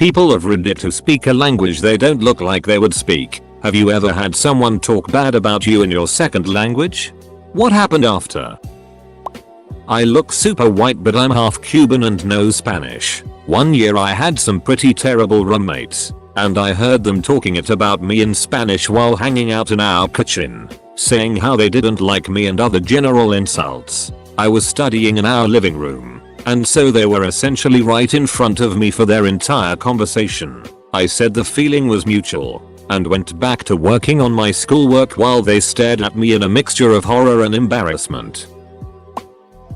People of Reddit who speak a language they don't look like they would speak. Have you ever had someone talk bad about you in your second language? What happened after? I look super white but I'm half Cuban and know Spanish. One year I had some pretty terrible roommates, and I heard them talking it about me in Spanish while hanging out in our kitchen, saying how they didn't like me and other general insults. I was studying in our living room, and so they were essentially right in front of me for their entire conversation. I said the feeling was mutual, and went back to working on my schoolwork while they stared at me in a mixture of horror and embarrassment.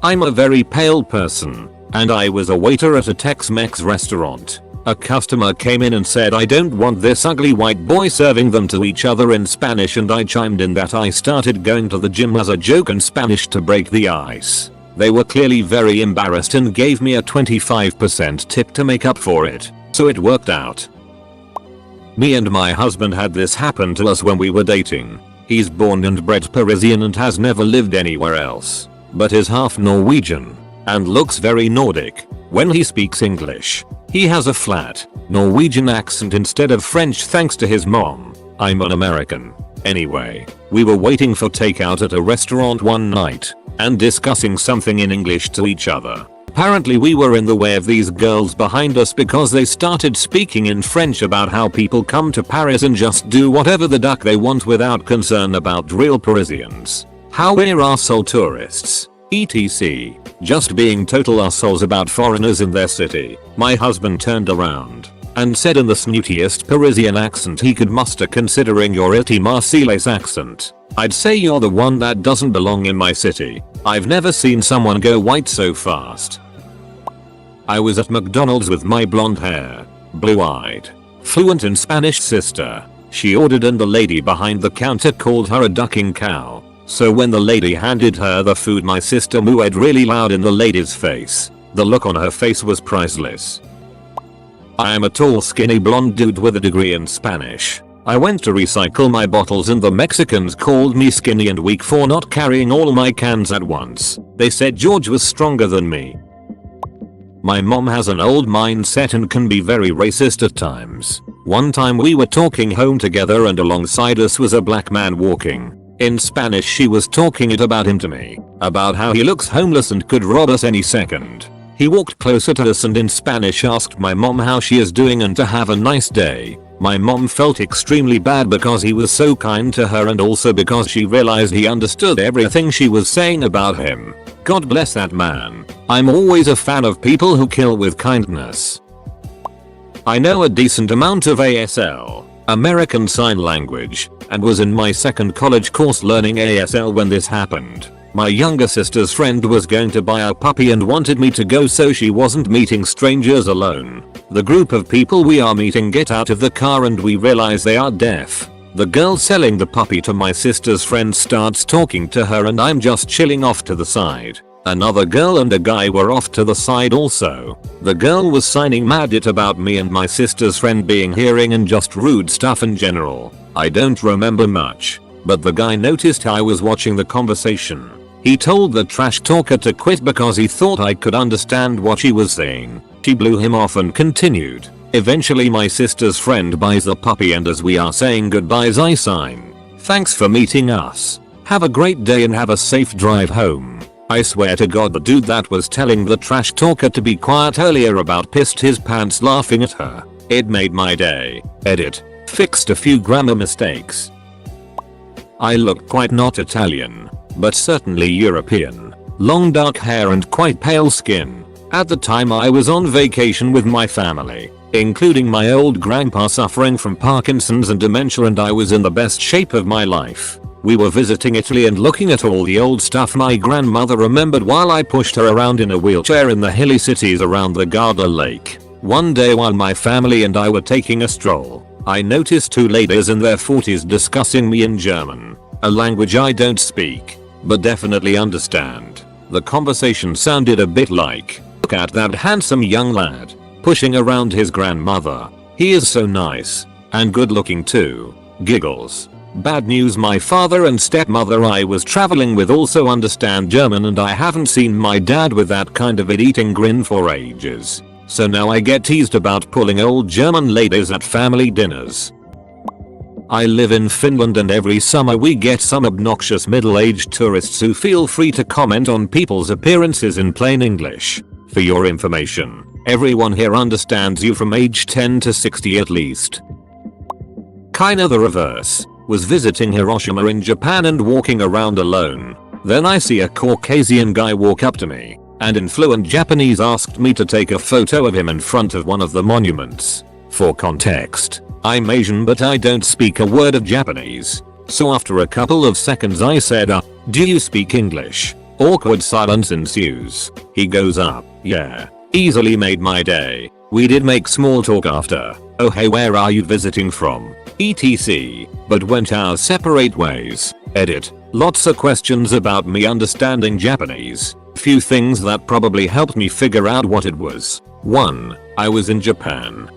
I'm a very pale person, and I was a waiter at a Tex-Mex restaurant. A customer came in and said I don't want this ugly white boy serving them to each other in Spanish, and I chimed in that I started going to the gym as a joke in Spanish to break the ice. They were clearly very embarrassed and gave me a 25% tip to make up for it, so it worked out. Me and my husband had this happen to us when we were dating. He's born and bred Parisian and has never lived anywhere else, but is half Norwegian and looks very Nordic. When he speaks English, he has a flat Norwegian accent instead of French thanks to his mom. I'm an American. Anyway, we were waiting for takeout at a restaurant one night and discussing something in English to each other. Apparently we were in the way of these girls behind us because they started speaking in French about how people come to Paris and just do whatever the duck they want without concern about real Parisians. How we're arsehole tourists, etc. Just being total assholes about foreigners in their city. My husband turned around and said in the snootiest Parisian accent he could muster considering your ilty Marseillaise accent, "I'd say you're the one that doesn't belong in my city. I've never seen someone go white so fast." I was at McDonald's with my blonde hair, blue-eyed, fluent in Spanish sister. She ordered and the lady behind the counter called her a ducking cow. So when the lady handed her the food my sister mooed really loud in the lady's face. The look on her face was priceless. I am a tall skinny blonde dude with a degree in Spanish. I went to recycle my bottles and the Mexicans called me skinny and weak for not carrying all my cans at once. They said George was stronger than me. My mom has an old mindset and can be very racist at times. One time we were talking home together and alongside us was a black man walking. In Spanish she was talking it about him to me, about how he looks homeless and could rob us any second. He walked closer to us and in Spanish asked my mom how she is doing and to have a nice day. My mom felt extremely bad because he was so kind to her and also because she realized he understood everything she was saying about him. God bless that man. I'm always a fan of people who kill with kindness. I know a decent amount of ASL, American Sign Language, and was in my second college course learning ASL when this happened. My younger sister's friend was going to buy a puppy and wanted me to go so she wasn't meeting strangers alone. The group of people we are meeting get out of the car and we realize they are deaf. The girl selling the puppy to my sister's friend starts talking to her and I'm just chilling off to the side. Another girl and a guy were off to the side also. The girl was signing mad it about me and my sister's friend being hearing and just rude stuff in general. I don't remember much, but the guy noticed I was watching the conversation. He told the trash talker to quit because he thought I could understand what she was saying. She blew him off and continued. Eventually my sister's friend buys the puppy and as we are saying goodbyes I sign, "Thanks for meeting us. Have a great day and have a safe drive home." I swear to God the dude that was telling the trash talker to be quiet earlier about pissed his pants laughing at her. It made my day. Edit. Fixed a few grammar mistakes. I look quite not Italian, but certainly European. Long dark hair and quite pale skin. At the time I was on vacation with my family, including my old grandpa suffering from Parkinson's and dementia, and I was in the best shape of my life. We were visiting Italy and looking at all the old stuff my grandmother remembered while I pushed her around in a wheelchair in the hilly cities around the Garda Lake. One day while my family and I were taking a stroll, I noticed two ladies in their 40s discussing me in German, a language I don't speak, but definitely understand. The conversation sounded a bit like, "Look at that handsome young lad, pushing around his grandmother. He is so nice, and good looking too." Giggles. Bad news, my father and stepmother I was traveling with also understand German and I haven't seen my dad with that kind of eating grin for ages. So now I get teased about pulling old German ladies at family dinners. I live in Finland and every summer we get some obnoxious middle-aged tourists who feel free to comment on people's appearances in plain English. For your information, everyone here understands you from age 10 to 60 at least. Kinda the reverse. Was visiting Hiroshima in Japan and walking around alone. Then I see a Caucasian guy walk up to me and in fluent Japanese asked me to take a photo of him in front of one of the monuments. For context, I'm Asian but I don't speak a word of Japanese. So after a couple of seconds I said, do you speak English? Awkward silence ensues. He goes up, yeah. Easily made my day. We did make small talk after. Oh hey, where are you visiting from? etc. But went our separate ways. Edit. Lots of questions about me understanding Japanese. Few things that probably helped me figure out what it was. 1. I was in Japan.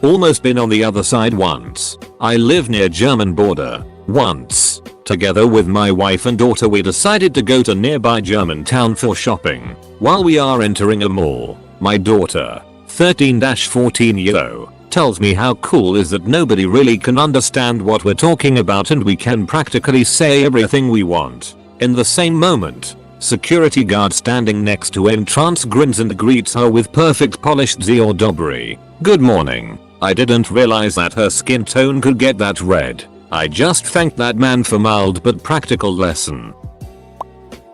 Almost been on the other side once. I live near German border. Once. Together with my wife and daughter we decided to go to nearby German town for shopping. While we are entering a mall, my daughter, 13-14-year-old, tells me how cool is that nobody really can understand what we're talking about and we can practically say everything we want. In the same moment, security guard standing next to entrance grins and greets her with perfect polished Dzień dobry. Good morning. I didn't realize that her skin tone could get that red. I just thanked that man for mild but practical lesson.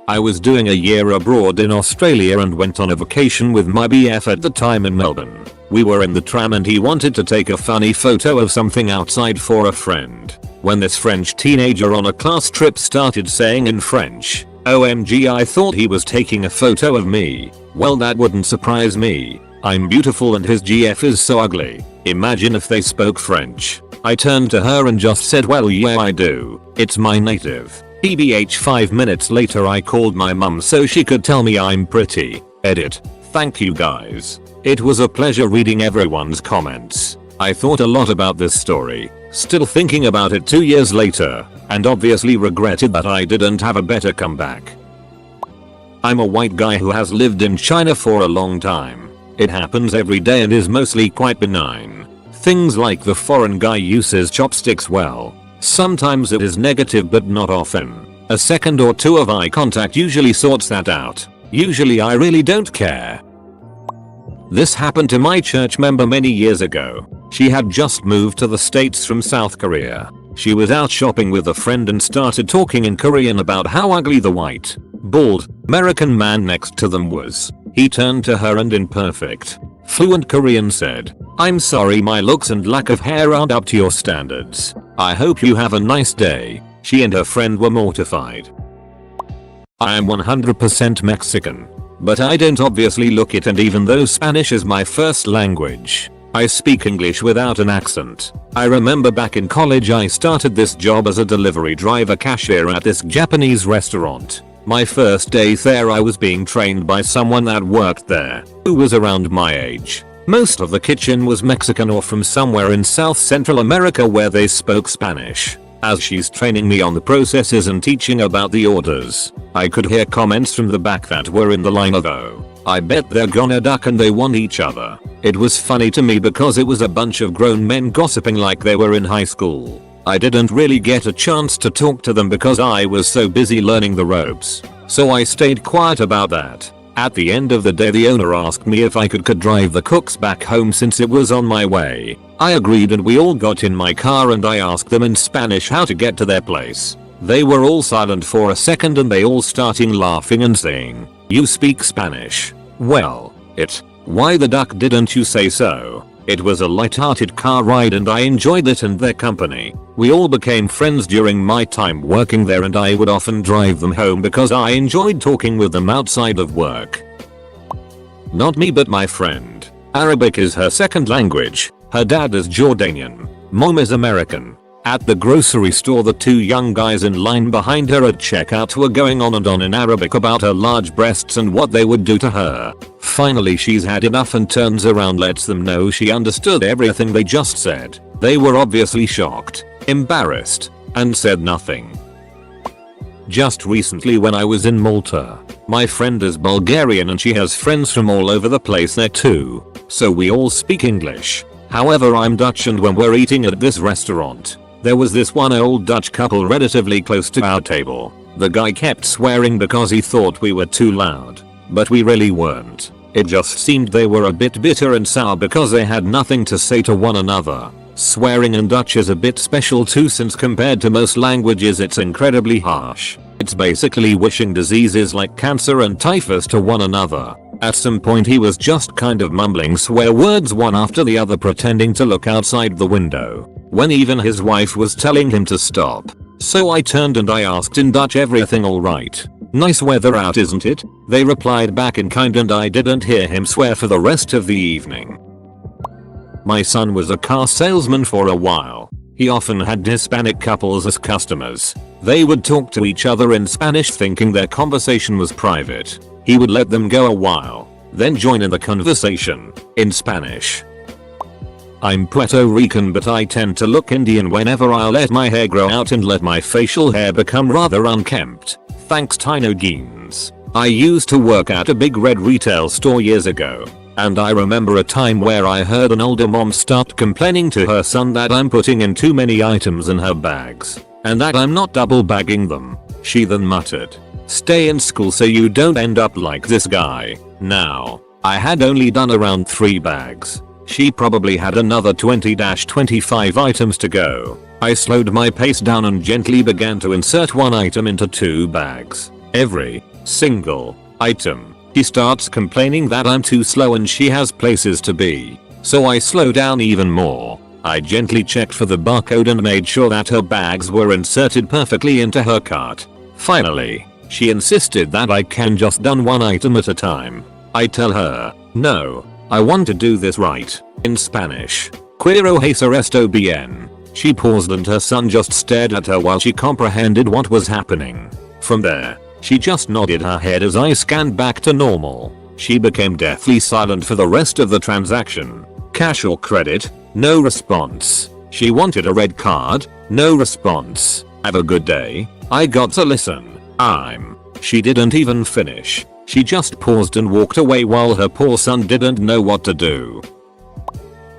I was doing a year abroad in Australia and went on a vacation with my BF at the time in Melbourne. We were in the tram and he wanted to take a funny photo of something outside for a friend. When this French teenager on a class trip started saying in French, OMG, I thought he was taking a photo of me. Well, that wouldn't surprise me. I'm beautiful and his GF is so ugly. Imagine if they spoke French. I turned to her and just said, well yeah I do. It's my native. TBH 5 minutes later I called my mum so she could tell me I'm pretty. Edit. Thank you guys. It was a pleasure reading everyone's comments. I thought a lot about this story. Still thinking about it 2 years later. And obviously regretted that I didn't have a better comeback. I'm a white guy who has lived in China for a long time. It happens every day and is mostly quite benign. Things like the foreign guy uses chopsticks well. Sometimes it is negative but not often. A second or two of eye contact usually sorts that out. Usually I really don't care. This happened to my church member many years ago. She had just moved to the States from South Korea. She was out shopping with a friend and started talking in Korean about how ugly the white, bald, American man next to them was. He turned to her and in perfect, fluent Korean said, I'm sorry my looks and lack of hair aren't up to your standards. I hope you have a nice day. She and her friend were mortified. I am 100% Mexican. But I don't obviously look it, and even though Spanish is my first language, I speak English without an accent. I remember back in college I started this job as a delivery driver cashier at this Japanese restaurant. My first day there I was being trained by someone that worked there, who was around my age. Most of the kitchen was Mexican or from somewhere in South Central America where they spoke Spanish. As she's training me on the processes and teaching about the orders, I could hear comments from the back that were in the line of, oh, I bet they're gonna duck and they want each other. It was funny to me because it was a bunch of grown men gossiping like they were in high school. I didn't really get a chance to talk to them because I was so busy learning the ropes. So I stayed quiet about that. At the end of the day the owner asked me if I could drive the cooks back home since it was on my way. I agreed and we all got in my car and I asked them in Spanish how to get to their place. They were all silent for a second and they all starting laughing and saying, you speak Spanish? Well, why the duck didn't you say so? It was a light-hearted car ride and I enjoyed it and their company. We all became friends during my time working there and I would often drive them home because I enjoyed talking with them outside of work. Not me but my friend. Arabic is her second language. Her dad is Jordanian. Mom is American. At the grocery store the two young guys in line behind her at checkout were going on and on in Arabic about her large breasts and what they would do to her. Finally she's had enough and turns around, lets them know she understood everything they just said. They were obviously shocked, embarrassed, and said nothing. Just recently when I was in Malta. My friend is Bulgarian and she has friends from all over the place there too. So we all speak English. However, I'm Dutch, and when we're eating at this restaurant, there was this one old Dutch couple relatively close to our table. The guy kept swearing because he thought we were too loud. But we really weren't. It just seemed they were a bit bitter and sour because they had nothing to say to one another. Swearing in Dutch is a bit special too, since compared to most languages it's incredibly harsh. It's basically wishing diseases like cancer and typhus to one another. At some point he was just kind of mumbling swear words one after the other, pretending to look outside the window, when even his wife was telling him to stop. So I turned and I asked in Dutch, "Everything alright? Nice weather out, isn't it?" They replied back in kind and I didn't hear him swear for the rest of the evening. My son was a car salesman for a while. He often had Hispanic couples as customers. They would talk to each other in Spanish thinking their conversation was private. He would let them go a while, then join in the conversation in Spanish. I'm Puerto Rican, but I tend to look Indian whenever I let my hair grow out and let my facial hair become rather unkempt. Thanks Tino Jeans. I used to work at a big red retail store years ago. And I remember a time where I heard an older mom start complaining to her son that I'm putting in too many items in her bags, and that I'm not double bagging them. She then muttered, "Stay in school so you don't end up like this guy." Now, I had only done around 3 bags. She probably had another 20-25 items to go. I slowed my pace down and gently began to insert 1 item into 2 bags. Every single item. She starts complaining that I'm too slow and she has places to be. So I slow down even more. I gently checked for the barcode and made sure that her bags were inserted perfectly into her cart. Finally, she insisted that I can just done 1 item at a time. I tell her, "No, I want to do this right." In Spanish. Quiero hacer esto bien. She paused and her son just stared at her while she comprehended what was happening. From there, she just nodded her head as I scanned back to normal. She became deathly silent for the rest of the transaction. Cash or credit? No response. She wanted a red card? No response. Have a good day. I got to listen. She didn't even finish. She just paused and walked away while her poor son didn't know what to do.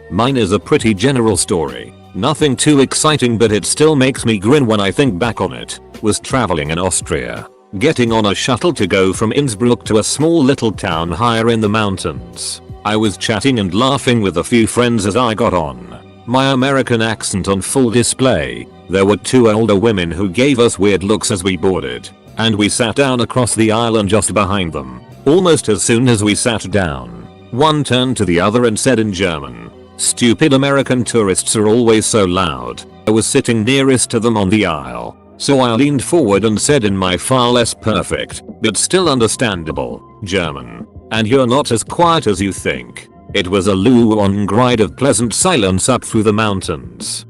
Mine is a pretty general story. Nothing too exciting, but it still makes me grin when I think back on it. Was traveling in Austria. Getting on a shuttle to go from Innsbruck to a small little town higher in the mountains. I was chatting and laughing with a few friends as I got on. My American accent on full display. There were 2 older women who gave us weird looks as we boarded. And we sat down across the aisle just behind them. Almost as soon as we sat down, one turned to the other and said in German, "Stupid American tourists are always so loud." I was sitting nearest to them on the aisle. So I leaned forward and said in my far less perfect, but still understandable, German, "And you're not as quiet as you think." It was a long ride of pleasant silence up through the mountains.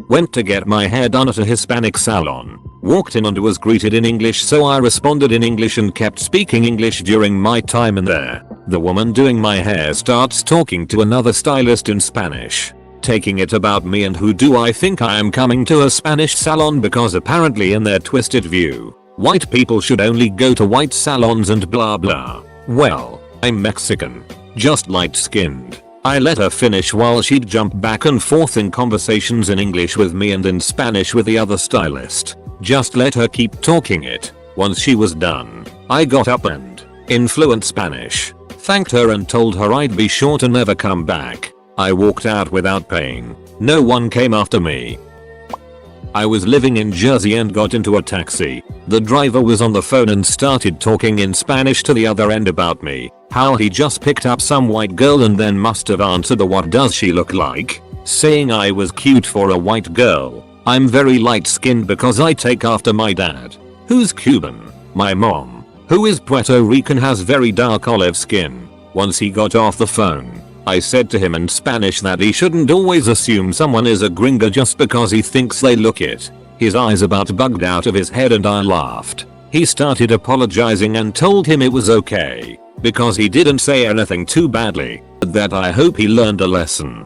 Went to get my hair done at a Hispanic salon. Walked in and was greeted in English, so I responded in English and kept speaking English during my time in there. The woman doing my hair starts talking to another stylist in Spanish. Taking it about me and who do I think I am, coming to a Spanish salon because apparently in their twisted view, white people should only go to white salons and blah blah. Well, I'm Mexican. Just light skinned. I let her finish while she'd jump back and forth in conversations in English with me and in Spanish with the other stylist. Just let her keep talking it. Once she was done, I got up and, in fluent Spanish, thanked her and told her I'd be sure to never come back. I walked out without paying. No one came after me. I was living in Jersey and got into a taxi. The driver was on the phone and started talking in Spanish to the other end about me. How he just picked up some white girl and then must have answered a "what does she look like?" saying I was cute for a white girl. I'm very light skinned because I take after my dad, who's Cuban. My mom, who is Puerto Rican, has very dark olive skin. Once he got off the phone, I said to him in Spanish that he shouldn't always assume someone is a gringo just because he thinks they look it. His eyes about bugged out of his head and I laughed. He started apologizing and told him it was okay, because he didn't say anything too badly, but that I hope he learned a lesson.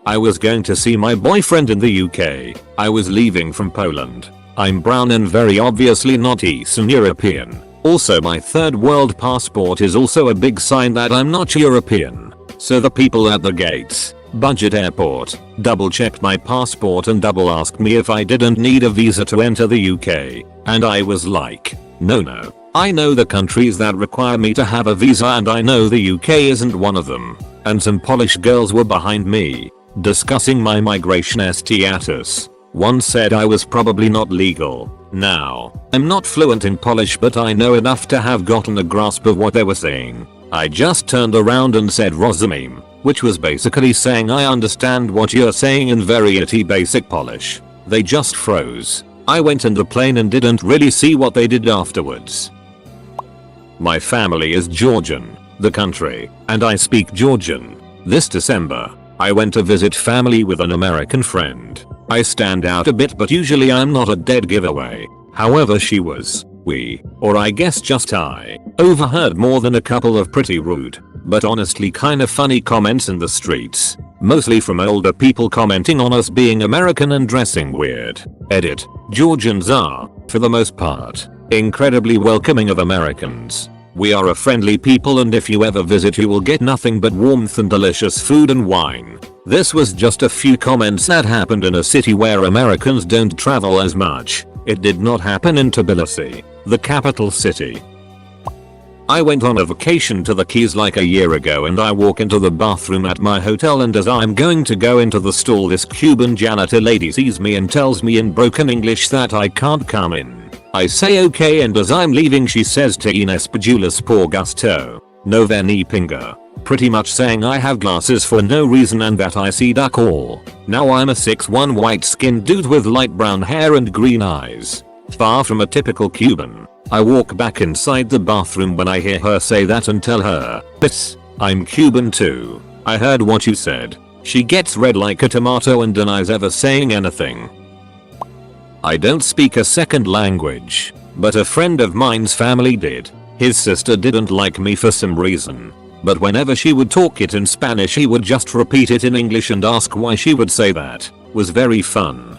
I was going to see my boyfriend in the UK. I was leaving from Poland. I'm brown and very obviously not Eastern European. Also my third world passport is also a big sign that I'm not European. So the people at the gates, budget airport, double checked my passport and double asked me if I didn't need a visa to enter the UK. And I was like, no. I know the countries that require me to have a visa and I know the UK isn't one of them. And some Polish girls were behind me, discussing my migration status. One said I was probably not legal. Now, I'm not fluent in Polish but I know enough to have gotten a grasp of what they were saying. I just turned around and said rozumiem, which was basically saying I understand what you're saying in very itty basic Polish. They just froze. I went in the plane and didn't really see what they did afterwards. My family is Georgian, the country, and I speak Georgian. This December, I went to visit family with an American friend. I stand out a bit but usually I'm not a dead giveaway. However or I guess just I, overheard more than a couple of pretty rude, but honestly kinda funny comments in the streets. Mostly from older people commenting on us being American and dressing weird. Edit. Georgians are, for the most part, incredibly welcoming of Americans. We are a friendly people and if you ever visit you will get nothing but warmth and delicious food and wine. This was just a few comments that happened in a city where Americans don't travel as much. It did not happen in Tbilisi, the capital city. I went on a vacation to the Keys like a year ago and I walk into the bathroom at my hotel and as I'm going to go into the stall this Cuban janitor lady sees me and tells me in broken English that I can't come in. I say okay and as I'm leaving she says te Ines Pajulas por gusto, no veni pinga. Pretty much saying I have glasses for no reason and that I see duck all. Now I'm a 6'1" white skinned dude with light brown hair and green eyes. Far from a typical Cuban. I walk back inside the bathroom when I hear her say that and tell her, "Piss, I'm Cuban too. I heard what you said." She gets red like a tomato and denies ever saying anything. I don't speak a second language, but a friend of mine's family did. His sister didn't like me for some reason. But whenever she would talk it in Spanish he would just repeat it in English and ask why she would say that. Was very fun.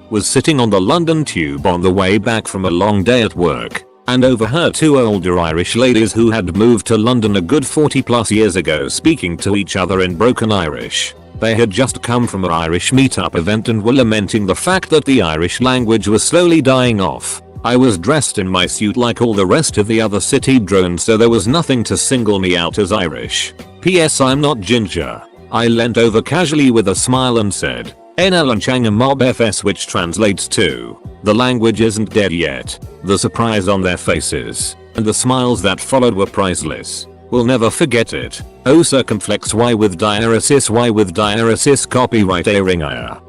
Was sitting on the London tube on the way back from a long day at work and overheard two older Irish ladies who had moved to London a good 40+ years ago speaking to each other in broken Irish. They had just come from an Irish meetup event and were lamenting the fact that the Irish language was slowly dying off. I was dressed in my suit like all the rest of the other city drones so there was nothing to single me out as Irish. PS I'm not ginger. I leant over casually with a smile and said, Enalancanga mob FS which translates to, the language isn't dead yet. The surprise on their faces, and the smiles that followed were priceless. We'll never forget it. O circumflex Y with diaresis copyright airing ire.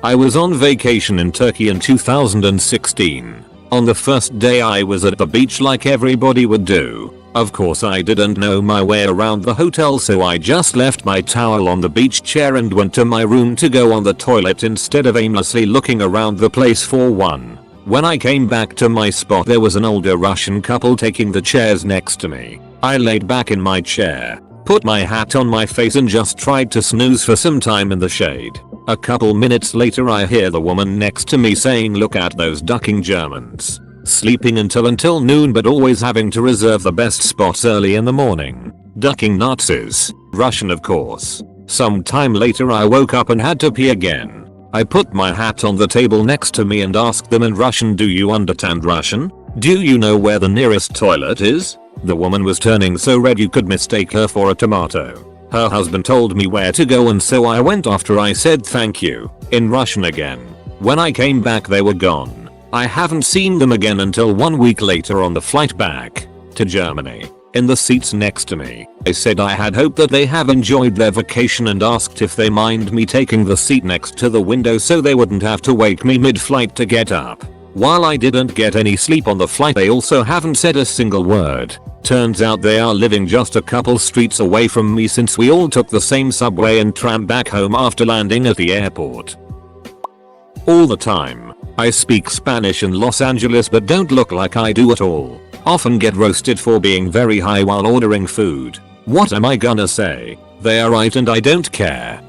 I was on vacation in Turkey in 2016. On the first day I was at the beach like everybody would do. Of course I didn't know my way around the hotel so I just left my towel on the beach chair and went to my room to go on the toilet instead of aimlessly looking around the place for one. When I came back to my spot there was an older Russian couple taking the chairs next to me. I laid back in my chair, put my hat on my face and just tried to snooze for some time in the shade. A couple minutes later I hear the woman next to me saying look at those ducking Germans. Sleeping until noon but always having to reserve the best spots early in the morning. Ducking Nazis. Russian of course. Some time later I woke up and had to pee again. I put my hat on the table next to me and asked them in Russian, do you understand Russian? Do you know where the nearest toilet is? The woman was turning so red you could mistake her for a tomato. Her husband told me where to go and so I went after I said thank you, in Russian again. When I came back they were gone. I haven't seen them again until 1 week later on the flight back to Germany. In the seats next to me, I said I had hoped that they have enjoyed their vacation and asked if they mind me taking the seat next to the window so they wouldn't have to wake me mid-flight to get up. While I didn't get any sleep on the flight they also haven't said a single word. Turns out they are living just a couple streets away from me since we all took the same subway and tram back home after landing at the airport. All the time. I speak Spanish in Los Angeles but don't look like I do at all. Often get roasted for being very high while ordering food. What am I gonna say? They are right and I don't care.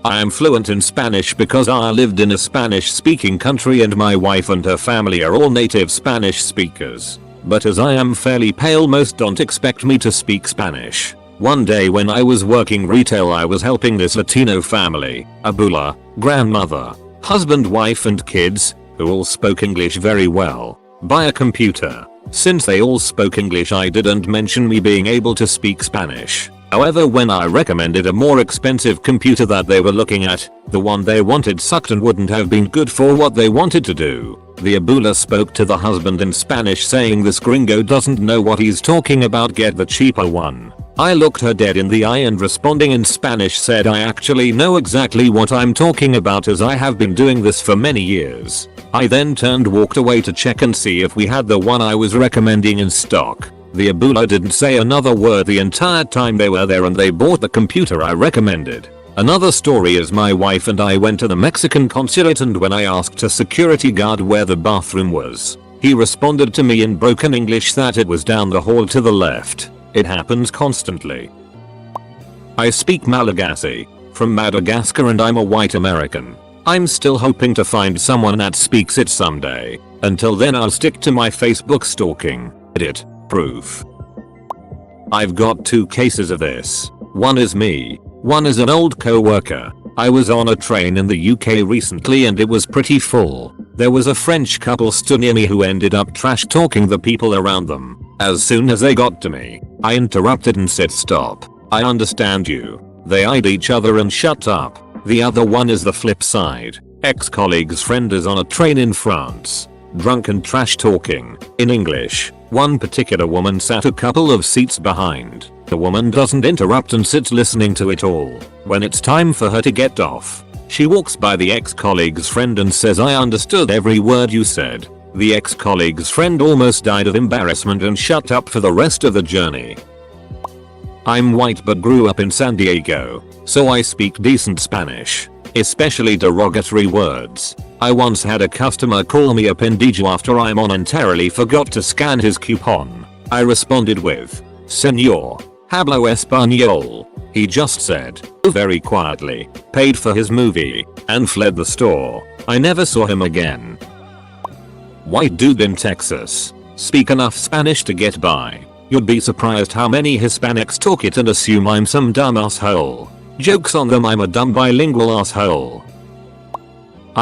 I am fluent in Spanish because I lived in a Spanish speaking country and my wife and her family are all native Spanish speakers. But as I am fairly pale, most don't expect me to speak Spanish. One day when I was working retail, I was helping this Latino family, abuela, grandmother, husband, wife and kids, who all spoke English very well, buy a computer. Since they all spoke English, I didn't mention me being able to speak Spanish. However, when I recommended a more expensive computer that they were looking at, the one they wanted sucked and wouldn't have been good for what they wanted to do. The abuela spoke to the husband in Spanish saying, "This gringo doesn't know what he's talking about, get the cheaper one." I looked her dead in the eye and responding in Spanish said, "I actually know exactly what I'm talking about as I have been doing this for many years." I then walked away to check and see if we had the one I was recommending in stock. The abuela didn't say another word the entire time they were there and they bought the computer I recommended. Another story is my wife and I went to the Mexican consulate, and when I asked a security guard where the bathroom was, he responded to me in broken English that it was down the hall to the left. It happens constantly. I speak Malagasy, from Madagascar, and I'm a white American. I'm still hoping to find someone that speaks it someday. Until then, I'll stick to my Facebook stalking. Edit. Proof. I've got 2 cases of this. One is me. One is an old co-worker. I was on a train in the UK recently and it was pretty full. There was a French couple stood near me who ended up trash talking the people around them. As soon as they got to me, I interrupted and said, "Stop. I understand you." They eyed each other and shut up. The other one is the flip side. Ex-colleague's friend is on a train in France. Drunk and trash talking, in English. One particular woman sat a couple of seats behind. The woman doesn't interrupt and sits listening to it all. When it's time for her to get off, she walks by the ex-colleague's friend and says, "I understood every word you said." The ex-colleague's friend almost died of embarrassment and shut up for the rest of the journey. I'm white but grew up in San Diego, so I speak decent Spanish, especially derogatory words. I once had a customer call me a pendejo after I momentarily forgot to scan his coupon. I responded with, "Señor, hablo español." He just said, very quietly, paid for his movie, and fled the store. I never saw him again. White dude in Texas. Speak enough Spanish to get by. You'd be surprised how many Hispanics talk it and assume I'm some dumb asshole. Jokes on them, I'm a dumb bilingual asshole.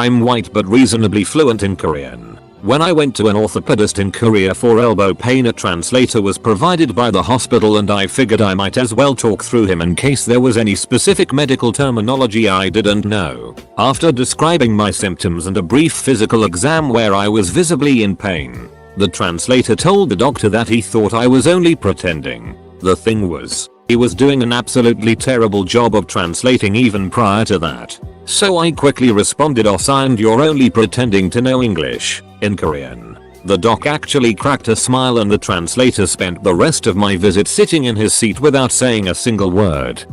I'm white but reasonably fluent in Korean. When I went to an orthopedist in Korea for elbow pain, a translator was provided by the hospital and I figured I might as well talk through him in case there was any specific medical terminology I didn't know. After describing my symptoms and a brief physical exam where I was visibly in pain, the translator told the doctor that he thought I was only pretending. The thing was, he was doing an absolutely terrible job of translating even prior to that. So I quickly responded, "Oh, signed, you're only pretending to know English," in Korean. The doc actually cracked a smile and the translator spent the rest of my visit sitting in his seat without saying a single word.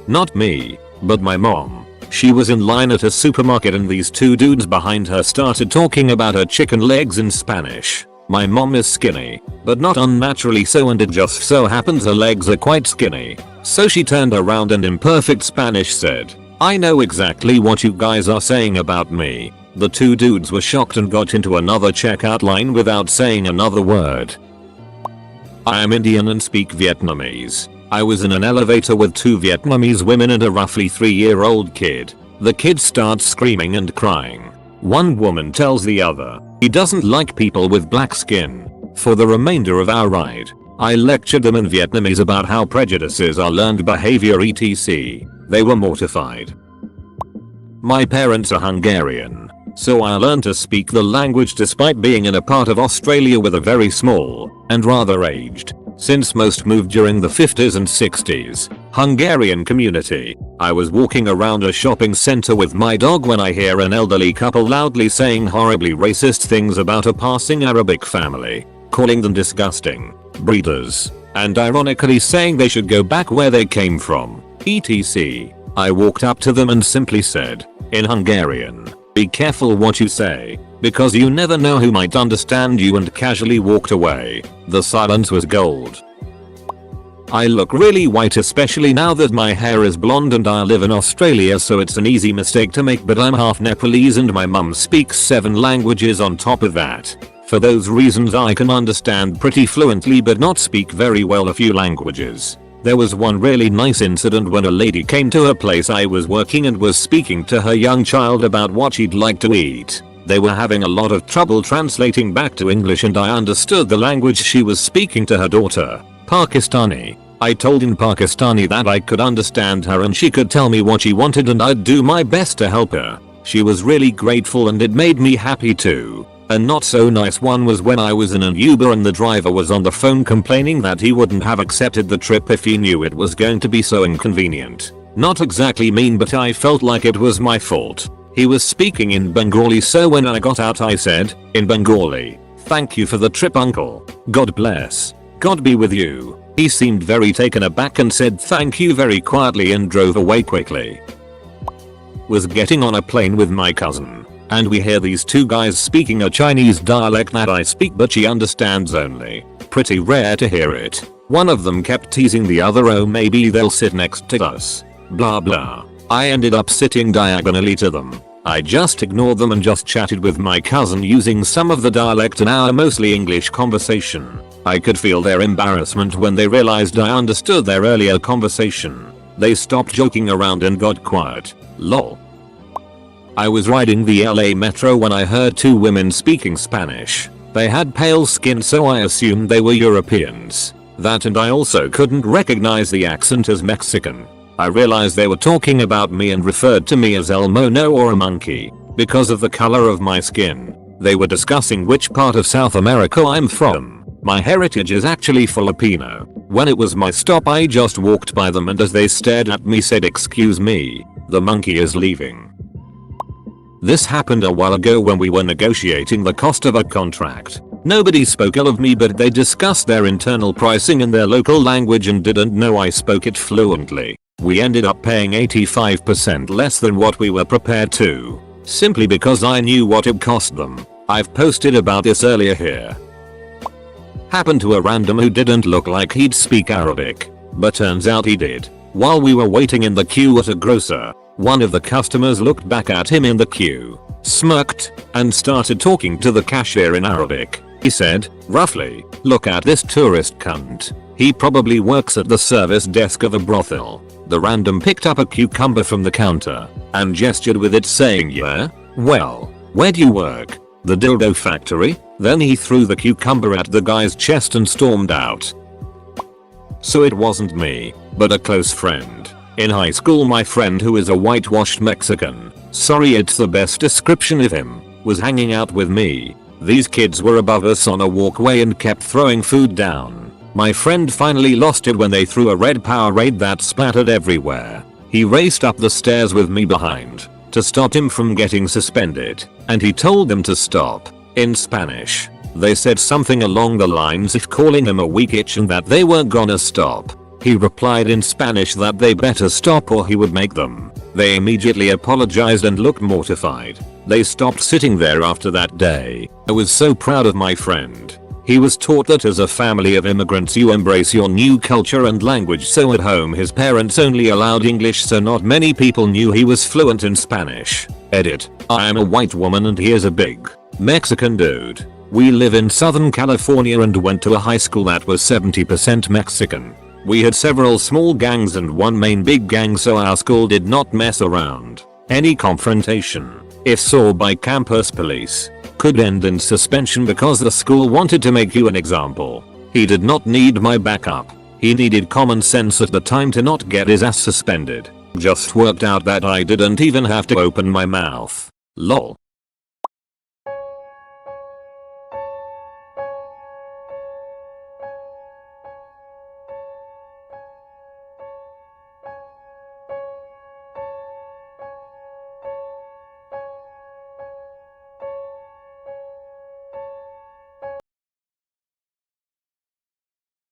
Not me, but my mom. She was in line at a supermarket and these 2 dudes behind her started talking about her chicken legs in Spanish. My mom is skinny, but not unnaturally so, and it just so happens her legs are quite skinny. So she turned around and in perfect Spanish said, "I know exactly what you guys are saying about me." The 2 dudes were shocked and got into another checkout line without saying another word. I am Indian and speak Vietnamese. I was in an elevator with 2 Vietnamese women and a roughly 3-year-old kid. The kid starts screaming and crying. One woman tells the other, he doesn't like people with black skin. For the remainder of our ride, I lectured them in Vietnamese about how prejudices are learned behavior etc. They were mortified. My parents are Hungarian, so I learned to speak the language despite being in a part of Australia with a very small, and rather aged, since most moved during the 50s and 60s, Hungarian community. I was walking around a shopping center with my dog when I hear an elderly couple loudly saying horribly racist things about a passing Arabic family, calling them disgusting, breeders, and ironically saying they should go back where they came from, etc. I walked up to them and simply said, in Hungarian, "Be careful what you say, because you never know who might understand you," and casually walked away. The silence was gold. I look really white, especially now that my hair is blonde and I live in Australia, so it's an easy mistake to make, but I'm half Nepalese and my mum speaks 7 languages on top of that. For those reasons I can understand pretty fluently but not speak very well a few languages. There was one really nice incident when a lady came to a place I was working and was speaking to her young child about what she'd like to eat. They were having a lot of trouble translating back to English and I understood the language she was speaking to her daughter, Pakistani. I told in Pakistani that I could understand her and she could tell me what she wanted and I'd do my best to help her. She was really grateful and it made me happy too. A not so nice one was when I was in an Uber and the driver was on the phone complaining that he wouldn't have accepted the trip if he knew it was going to be so inconvenient. Not exactly mean, but I felt like it was my fault. He was speaking in Bengali, so when I got out I said, in Bengali, "Thank you for the trip, uncle. God bless. God be with you." He seemed very taken aback and said thank you very quietly and drove away quickly. Was getting on a plane with my cousin, and we hear these 2 guys speaking a Chinese dialect that I speak but she understands only. Pretty rare to hear it. One of them kept teasing the other, "Oh, maybe they'll sit next to us. Blah blah." I ended up sitting diagonally to them. I just ignored them and just chatted with my cousin using some of the dialect in our mostly English conversation. I could feel their embarrassment when they realized I understood their earlier conversation. They stopped joking around and got quiet. Lol. I was riding the LA metro when I heard 2 women speaking Spanish. They had pale skin, so I assumed they were Europeans. That, and I also couldn't recognize the accent as Mexican. I realized they were talking about me and referred to me as El Mono or a monkey because of the color of my skin. They were discussing which part of South America I'm from. My heritage is actually Filipino. When it was my stop I just walked by them and as they stared at me said, "Excuse me, the monkey is leaving." This happened a while ago when we were negotiating the cost of a contract. Nobody spoke ill of me, but they discussed their internal pricing in their local language and didn't know I spoke it fluently. We ended up paying 85% less than what we were prepared to, simply because I knew what it cost them. I've posted about this earlier here. Happened to a random who didn't look like he'd speak Arabic, but turns out he did. While we were waiting in the queue at a grocer, one of the customers looked back at him in the queue, smirked, and started talking to the cashier in Arabic. He said, roughly, "Look at this tourist cunt. He probably works at the service desk of a brothel." The random picked up a cucumber from the counter and gestured with it saying, "Yeah? Well, where do you work? The dildo factory?" Then he threw the cucumber at the guy's chest and stormed out. So it wasn't me, but a close friend. In high school my friend, who is a whitewashed Mexican, sorry it's the best description of him, was hanging out with me. These kids were above us on a walkway and kept throwing food down. My friend finally lost it when they threw a red Powerade that splattered everywhere. He raced up the stairs with me behind to stop him from getting suspended, and he told them to stop. In Spanish, they said something along the lines of calling him a weak itch and that they weren't gonna stop. He replied in Spanish that they better stop or he would make them. They immediately apologized and looked mortified. They stopped sitting there after that day. I was so proud of my friend. He was taught that as a family of immigrants you embrace your new culture and language, so at home his parents only allowed English, so not many people knew he was fluent in Spanish. Edit. I am a white woman and he is a big Mexican dude. We live in Southern California and went to a high school that was 70% Mexican. We had several small gangs and one main big gang, so our school did not mess around. Any confrontation, if saw by campus police, could end in suspension because the school wanted to make you an example. He did not need my backup. He needed common sense at the time to not get his ass suspended. Just worked out that I didn't even have to open my mouth. Lol.